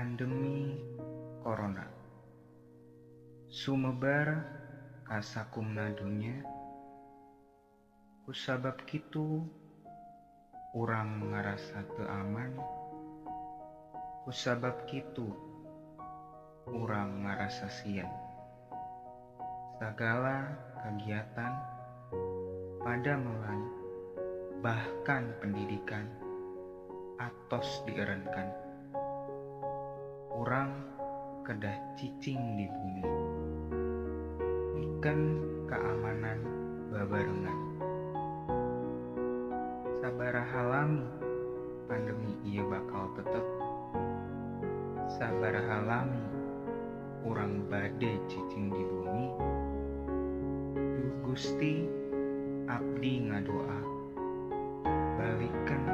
Pandemi Corona sumebar kasakumna dunya, kusabab kitu urang ngarasa teu aman, kusabab kitu urang ngarasa sieun. Sagala kegiatan pada mulai, bahkan pendidikan atos dieureunkan. Urang kedah cicing di bumi, pikeun keamanan babarengan. Sabaraha lami pandemi ieu bakal tetep, sabaraha lami urang bade cicing di bumi. Duh Gusti, abdi ngadoa, balikeun